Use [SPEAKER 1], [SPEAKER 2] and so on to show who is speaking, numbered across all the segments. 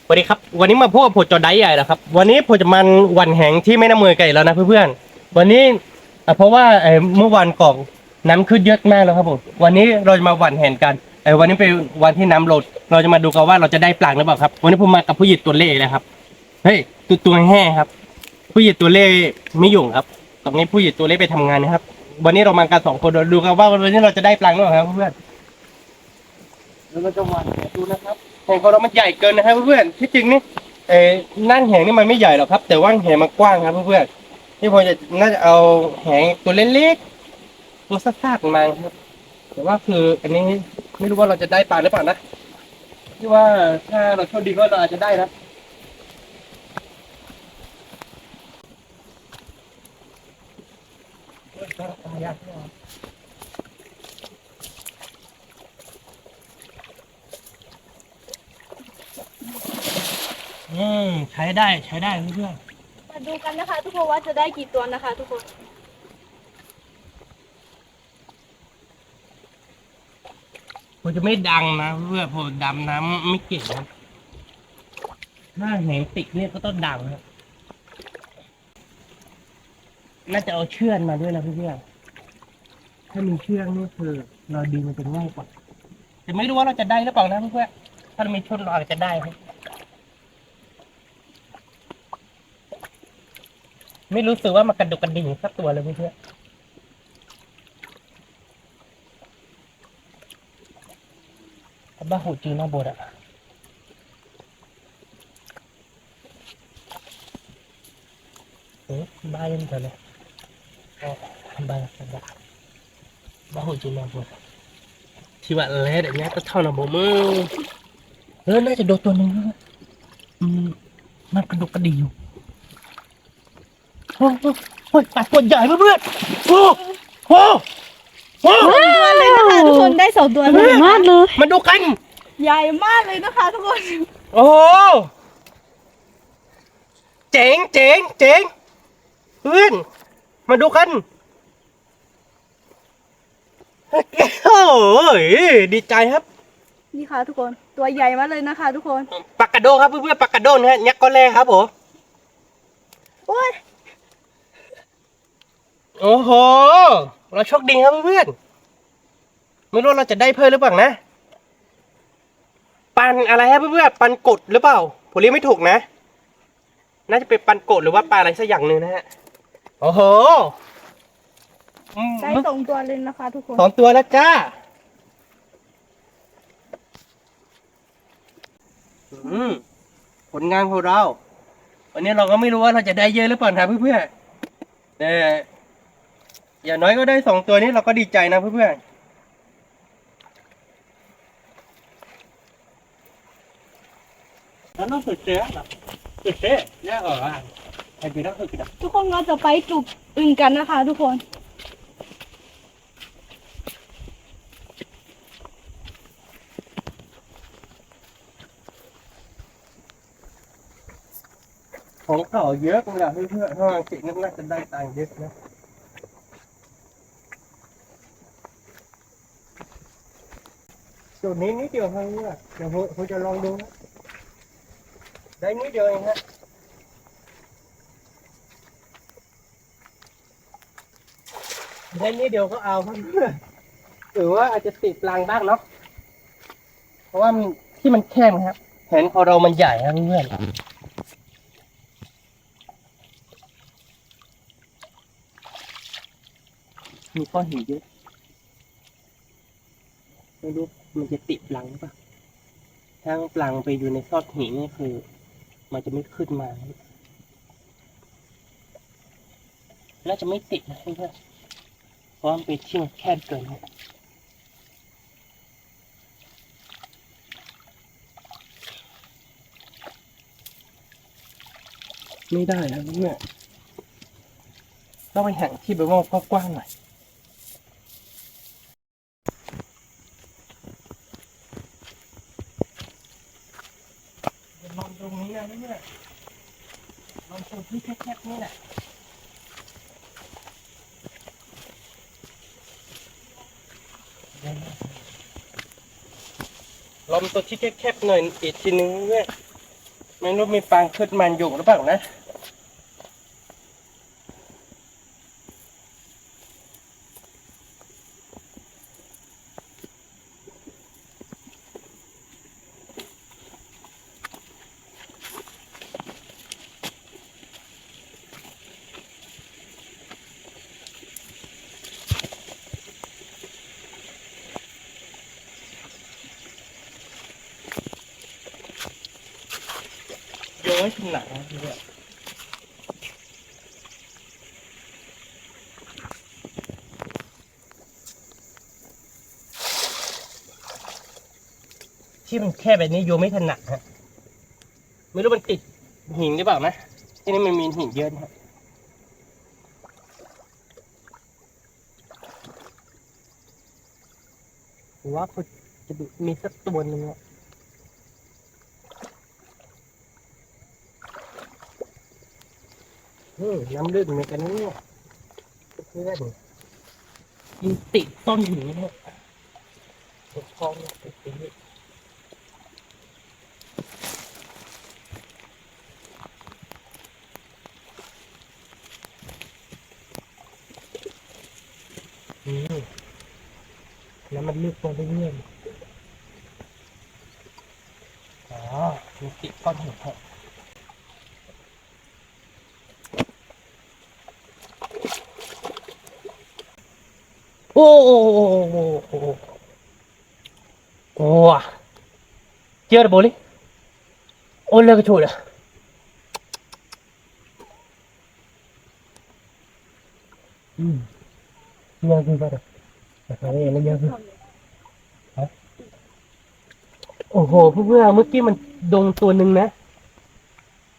[SPEAKER 1] สวัสดีครับวันนี้มาพบกับผมจอดได้ใหญ่แล้วครับวันนี้ผมจะมันหวันแหงที่แม่น้ำเมยไก่แล้วนะเพื่อนๆวันนี้เพราะว่าเมื่อวานก่อนน้ำขึ้นเยอะมากแล้วครับผมวันนี้เราจะมาหวันแหงกันวันนี้เป็นวันที่น้ำลดเราจะมาดูกันว่าเราจะได้ปลาหรือเปล่าครับวันนี้ผมมากับผู้หญิงตัวเล่เลยครับเฮ้ยตัวแห่ครับผู้หญิงตัวเล่ไม่ยุ่งครับตรงนี้ผู้หญิงตัวเล่ไปทำงานนะครับวันนี้เรามากัน2 คนเราดูกันว่าวันนี้เราจะได้ปลาหรือเปล่าครับเพื่อนเราจะหวันแหดูนะครับแหงของเรามันใหญ่เกินนะครับเพื่อนที่จริงนี่ นั่งแหงนี่มันไม่ใหญ่หรอกครับแต่ว่าแหงมันกว้างครับเพื่อนๆที่ผมจะน่าจะเอาแหงตัวเล็กๆตัวซากๆมาครับแต่ว่าคืออันนี้ไม่รู้ว่าเราจะได้ปลาหรือเปล่านะที่ว่าถ้าเราโชคดีก็เราอาจจะได้นะใช้ได้เพื่อน
[SPEAKER 2] มาดูกันนะคะทุกคนว่าจะได้กี่ตัวนะคะทุกคน
[SPEAKER 1] ผมจะไม่ดังนะเพื่อนผมดำน้ำไม่เก่งครับถ้าแหงติดเนี่ยก็ต้องดังครับน่าจะเอาเชือกมาด้วยนะเพื่อนๆถ้ามีเชือกนี่คือเราดึงมันจะง่ายกว่าแต่ไม่รู้ว่าเราจะได้หรือเปล่านะเพื่อนๆถ้าเรามีชุดเราอาจจะได้ครับไม่รู้สึกว่ามันกระดุกกระดิ่งสักตัวเลยเพื่อนๆบ้าหูจีนหน้าบดอะบ้าเล่นกันเลยบ้าหูจีนหน้าบดที่ว่าเละอย่างเงี้ยก็เท่าหน้าบดมือน่าจะโดนตัวหนึ่งอืมมันกระดุกกระดิ่งอยู่โอ้ปลาตัวใหญ่เพื่อนๆโอ้โห
[SPEAKER 2] ตัวเลยนะคะทุกคนได้2 ตัวเลยมากเลย
[SPEAKER 1] มาดูกัน
[SPEAKER 2] ใหญ่มากเลยนะคะทุกคน
[SPEAKER 1] โอ้เจ๋งเพื่อนมาดูกันโอ้ยดีใจครับ
[SPEAKER 2] นี่ค่ะทุกคนตัวใหญ่มากเลยนะคะทุกคน
[SPEAKER 1] ปากกาโดครับเพื่อนๆปากกาโดนะฮะยักษ์ก้อนแรกครับผม
[SPEAKER 2] โอ้ย
[SPEAKER 1] โอ้โหเราโชคดีครับเพื่อนๆไม่รู้เราจะได้เพิ่มหรือเปล่านะปันอะไรครับเพื่อนๆปันกดหรือเปล่าผมเรียกไม่ถูกนะน่าจะเป็นปันกดหรือว่าปลาอะไรสักอย่างหนึ่งนะฮะโอ้โห
[SPEAKER 2] ได้2 ตัวเลยนะคะทุกคน
[SPEAKER 1] 2 ตัวแล้วจ้าผลงานของเรา วันนี้เราก็ไม่รู้ว่าเราจะได้เยอะหรือเปล่านะเพื่อนๆแต่อย่างน้อยก็ได้2 ตัวนี้เราก็ดีใจนะเพื่อนๆแล้วน้องสุดเจ๊แบบสุดเจ๊เนี่ยไอ้พี่น้องสุดกิน
[SPEAKER 2] ทุกคนเราจะไปจุบอึ่งกันนะคะทุกคน
[SPEAKER 1] ของเก่าเยอะเลยอะเพื่อนๆถ้าเก่งน่าจะได้ตังค์เยอะนะจุดนี้นิดเดียวเท่านี้อะเดี๋ยวผมจะลองดูนะได้นิดเดียวเองฮะได้นิดเดียวก็เอาครับเพื่อนหรือว่าอาจจะติดปลังบ้างเนาะเพราะว่าที่มันแคบครับแขนของเรามันใหญ่ครับเพื่อนมีก้อนหินเยอะไม่รู้มันจะติดปลังหรือเปล่าถ้าปลังไปอยู่ในซอกหินนี่คือ มันจะไม่ขึ้นมาน่าจะไม่ติดนะเพื่อนเพราะมันเป็นที่มันแคบเกินไม่ได้แล้วเนี่ยต้องไปหาที่แบบว่ากว้างหน่อยลองตรงนี้นะเนี่ยลองตรงที่แคบๆนี่แหละลองตัวที่แคบๆหน่อยอีกทีนึงเนี่ย ไม่รู้มีปลาขึ้นมันอยู่หรือเปล่านะโยนให้ถึงหนังนะพี่เนี่ยที่มันแค่แบบนี้โยนไม่ถนัดฮะไม่รู้มันติดหินหรือเปล่านะที่นี่มันมีหินเยอะนะฮะผมว่าคุณจะมีสักตัวหนึ่งอะน้ำลึกเหมือนกันนะเนี่ยเพื่อนยิงติดต้นหินเนี่ยคลองเนี่ยติดหินอืมแล้วมันลึกลงไปเรื่อยๆอ๋อมันติดก้อนหินฮะโอ้โอ้โอ้โอ้โอ้โอ้เจอแล้วโบลี่โอ้เลิกช่วยเลยเยอะขึ้นไปเลยอะไรอย่างเงี้ยเยอะขึ้นโอ้โหเพื่อนเมื่อกี้มันโดนตัวหนึ่งนะ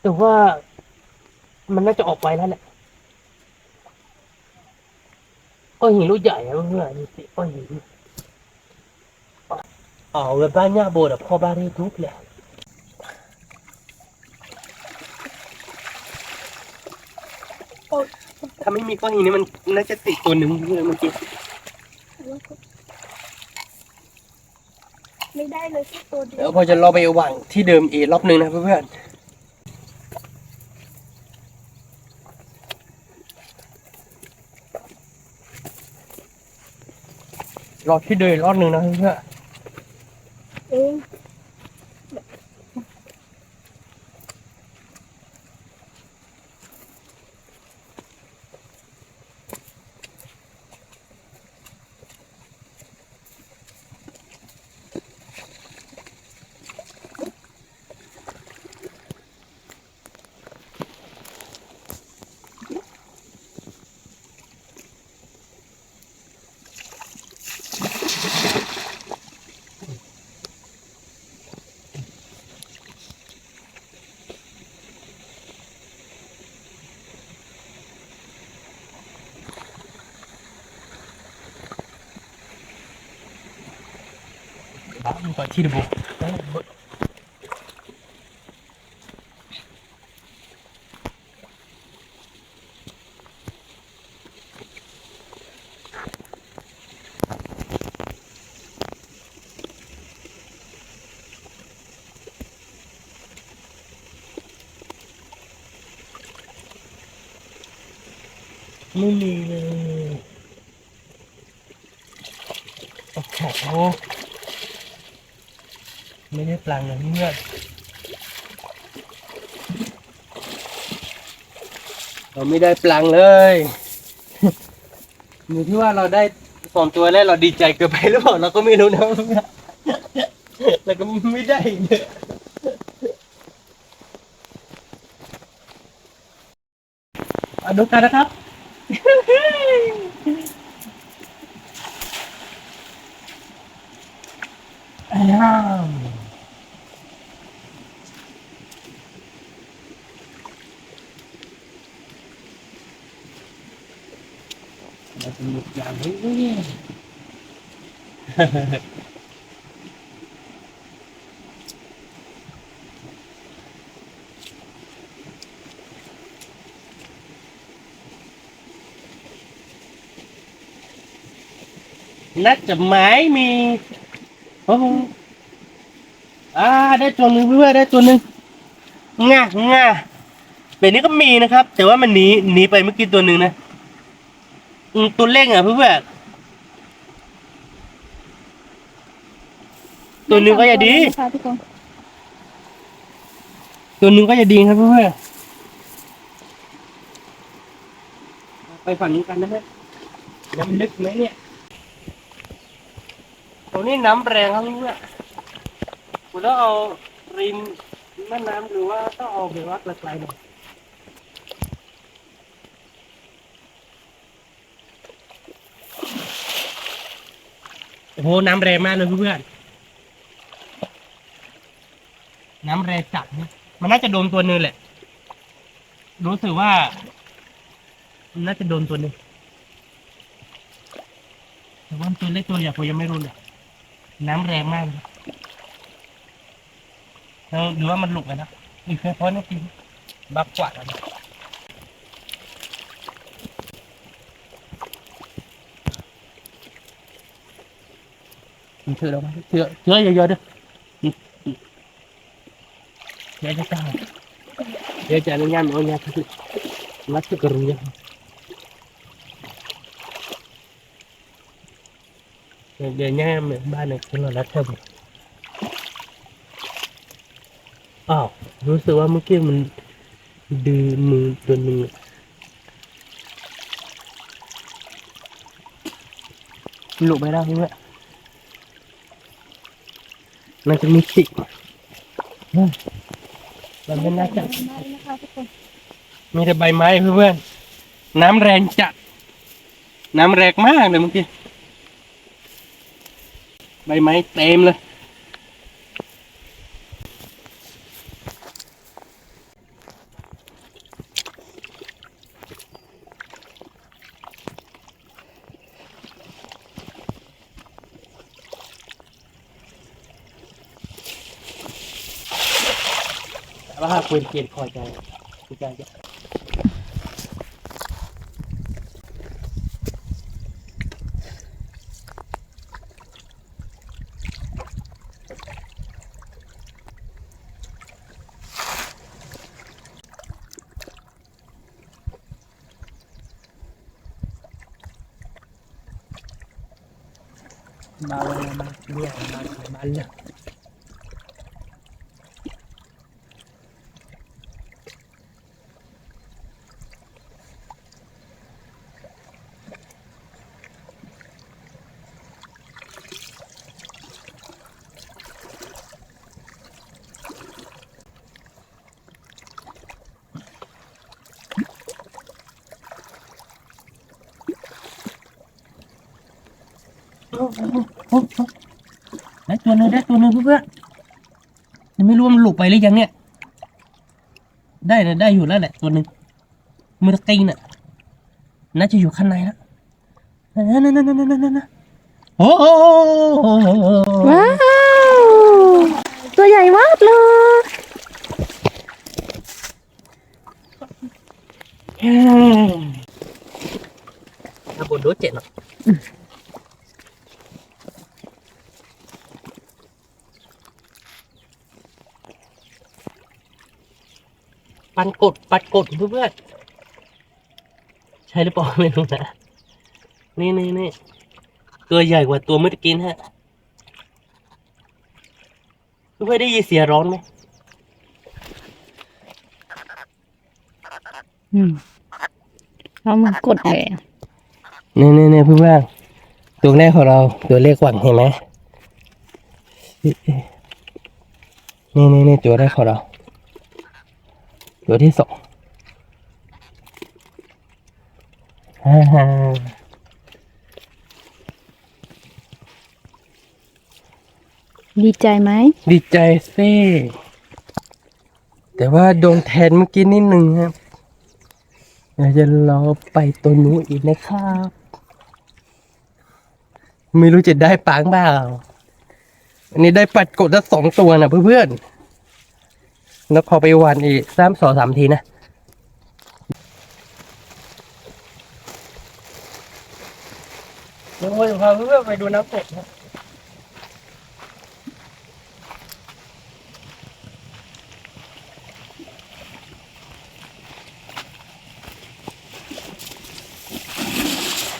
[SPEAKER 1] แต่ว่ามันน่าจะออกไปแล้วแหละก้อนหินลูกใหญ่อะเพื่อนดูสิก้อนหินอ๋อเว็บบ้านย่าโบดอะพ่อบ้านได้ทุกแหละถ้าไม่มีก้อนหินนี่มันน่าจะติดตัวหนึ่งเลยเมื่อกี้
[SPEAKER 2] ไม่ได้เลยสักตัวเดีย
[SPEAKER 1] เดี๋ยว วพอจะรอไปวางที่เดิมอีกรอบหนึ่งนะเพื่อนๆรอที่เดิมอีกรอบหนึ่งนะเพื่อน
[SPEAKER 2] เอง
[SPEAKER 1] Bám vào chi được bộ. Lily. Ồ, ไม่ได้ปลังนะเพื่อนเราไม่ได้ปลังเลยอยู่ที่ว่าเราได้สองตัวแล้วเราดีใจเกินไปหรือเปล่าเราก็ไม่รู้นะแล้วก็ไม่ได้เลยดูกันนะครับอ้าวเราจะหยุดอย่างนี้น่าจะไม้มีโอ้โหได้ตัวหนึ่งเพื่อนได้ตัวหนึ่ง ง่าง่าแบบนี้ก็มีนะครับ แต่ว่ามันหนีไปเมื่อกี้ตัวหนึ่งนะตัวเล็กอ่ะเพื่อนๆตัวหนึ่งก็จะดี
[SPEAKER 2] นะคะทุกคน
[SPEAKER 1] ตัวหนึ่งก็จะดีครับเพื่อนๆไปฝั่งนี้กันนะฮะน้ำลึกไหมเนี่ยตรงนี้น้ำแรงครับเพื่อนๆคุณต้องเอาริมแม่น้ำหรือว่าต้องเอาไปวัดไกลๆหน่อยโอ้โหน้ำแรงมากเลยเพื่อนๆน้ำแรงจัดเนี่ยมันน่าจะโดนตัวหนึงแหละ รู้สึกว่ามันน่าจะโดนตัวหนึงแต่ว่าตัวเล็กตัวใหญ่ผมยังไม่รู้เลยน้ำแรงมากเลยหรือว่ามันหลุดไปนะอีกแค่เพราะนี่กินบักกว่าดนะเถื่อแล้วมั้ยเถื่อเยอะๆด้วยเดี๋ยวจะตายเดี๋ยวจะอนุญาตเอาเนี่ยคือมัดกระรุยเดี๋ยวเนี่ยเหมือนบ้านในคนเราแล้วเท่าไหร่อ้าวรู้สึกว่าเมื่อกี้มันดื้อมือตัวหนึงหลุดไปแล้วเพื่อนมันจะมีสิมันไม่น่าจะ
[SPEAKER 2] นะคะทุกคน
[SPEAKER 1] มีแต่ใบไม้เพื่อนๆน้ำแรงจัดน้ำแรงมากเลยเมื่อกี้ใบไม้เต็มเลยแต่ว่าควรเกียนพอใจพอใจจะมาเลยมาเรียกมาเลยได้ตัวหนึงเพื่อนๆยังไม่รู้ว่ามันหลุดไปหรือยังเนี่ยได้นะได้อยู่แล้วแหละตัวหนึ่งมือตะกีน่ะน่าจะอยู่ข้างในแล้วนั่นโอ้โห
[SPEAKER 2] ว้าว ตัวใหญ่มากเลย
[SPEAKER 1] ถ้าบนรู้เจ็ดหรอกปันกดเพื่อนๆใช่หรือเปล่าไม่รู้นะนี่ตัวใหญ่กว่าตัวเมื่อกี้ฮะเพื่อนๆได้ยินเสียงร้อนไหม
[SPEAKER 2] เรามันกดเลย
[SPEAKER 1] นี่เพื่อนๆตัวแรกของเราตัวเลขหวังเห็นไหมนี่ตัวแรกของเราตัวที่สองฮ่า
[SPEAKER 2] ดีใจไหม
[SPEAKER 1] ดีใจสิแต่ว่าโดนแทนเมื่อกี้นิดนึงครับเดี๋ยวจะรอไปตัวนู้นอีกนะครับ ไม่รู้จะได้ปังเปล่าอันนี้ได้ปัดกดละ2 ตัวนะเพื่อนๆแล้วพอไปวันอีก3 ทีนะเดี๋ยวผมจะพาเพื่อนๆไปดูน้ำตกนะ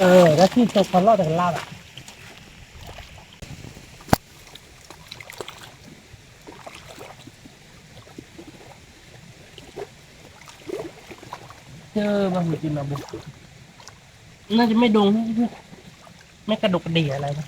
[SPEAKER 1] แล้วที่ตกคนรอดแต่คนลาบอ่ะเจอบะหมี่กินมาบุกน่าจะไม่ดงไม่กระดกกระดี่อะไรนะ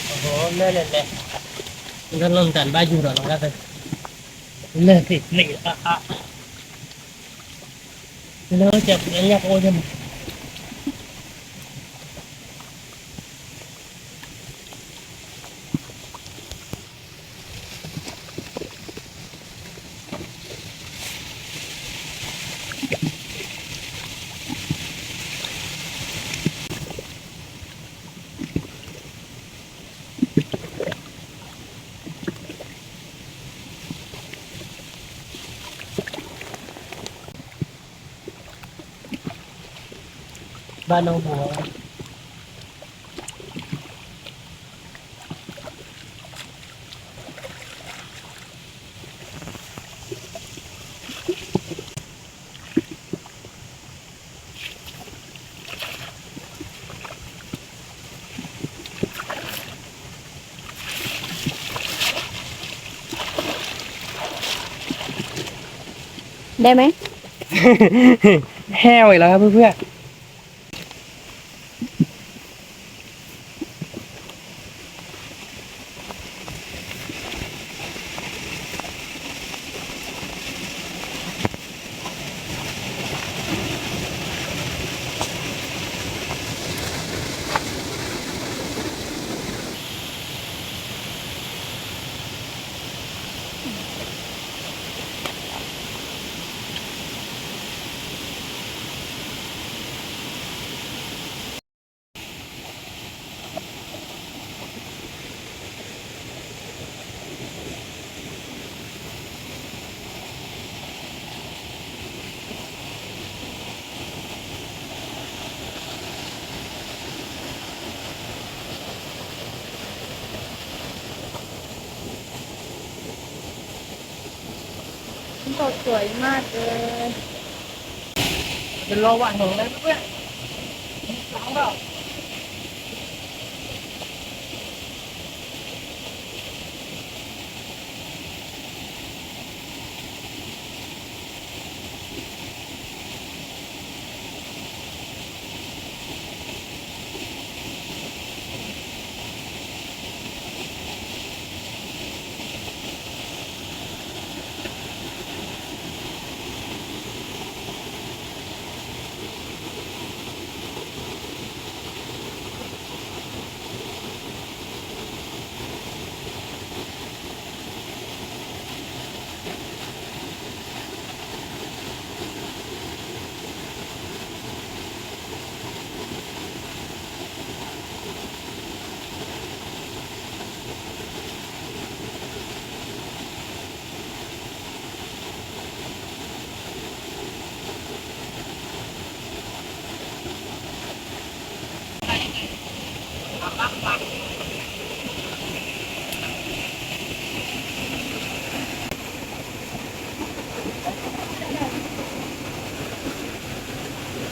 [SPEAKER 1] โอ้โหเล่นเลยก็เริ่มจันบ้าอยู่หรอน้องก็เลยเลิกติดหลีอ่ะเลิกจับยังอยากโอ้ยมบ้านน้องบัว
[SPEAKER 2] ได้ไหม
[SPEAKER 1] แห้วอีกแล้วครับเพื่อน
[SPEAKER 2] สดสวยมากเลย
[SPEAKER 1] เป็นรอวันของเลยเพื่อนสองดอก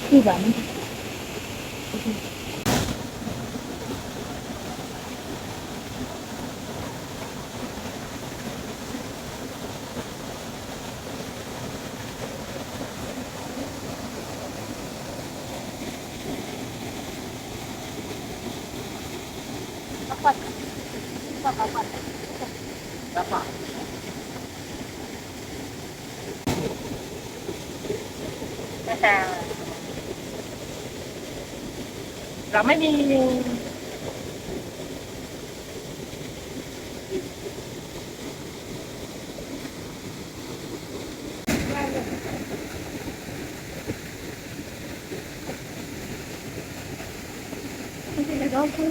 [SPEAKER 2] คือแบบ
[SPEAKER 1] เราไม่มี
[SPEAKER 2] ก็คือ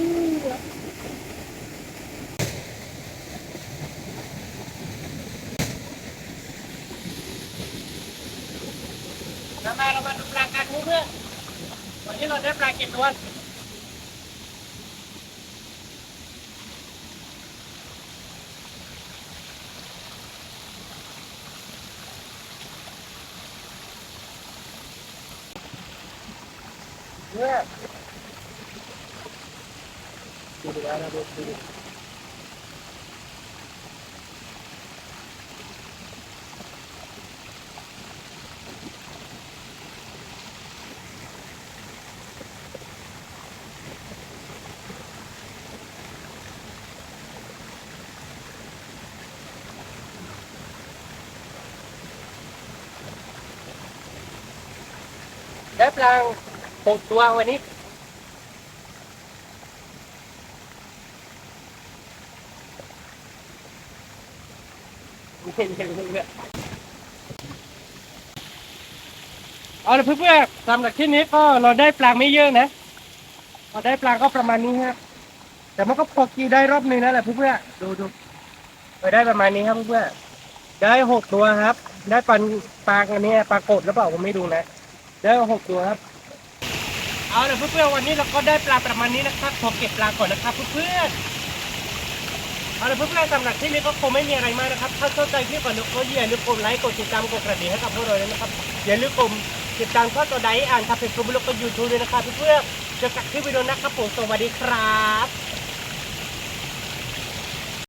[SPEAKER 1] เรามาดูปลากันเพื่อนวันนี้เราได้ปลากี่ตัวเนี่ยดูแล้วนะดูได้ปลา6 ตัววันนี้เอาละเพื่อนๆสำหรับที่นี้ก็เราได้ปลาไม่เยอะนะเราได้ปลาก็ประมาณนี้ครับแต่มันก็พอกินได้รอบนึงนั่นแหละเพื่อนๆดูเราได้ประมาณนี้ครับเพื่อนๆได้6 ตัวครับ ได้ปลาอันนี้ปลากดหรือเปล่าผมไม่ดูนะได้6 ตัวครับเอาละเพื่อนๆวันนี้เราก็ได้ปลาประมาณนี้นะครับพอเก็บปลาก่อนนะครับเพื่อนๆเอาละเพื่อนๆสำหรับที่นี้ก็คงไม่มีอะไรมากนะครับถ้าเข้าใจคลิปก่อนก็อย่าลืมกดไลค์กดติดตามกดกระดิ่งให้กับพวกเราด้วยนะครับอย่าลืมกดติดตามข้อต่อใดอ่านครับเป็นกลุ่มแล้วก็ยูทูบด้วยนะครับเพื่อนๆเจอกันที่วิดีโอนะครับผมสวัสดีครับ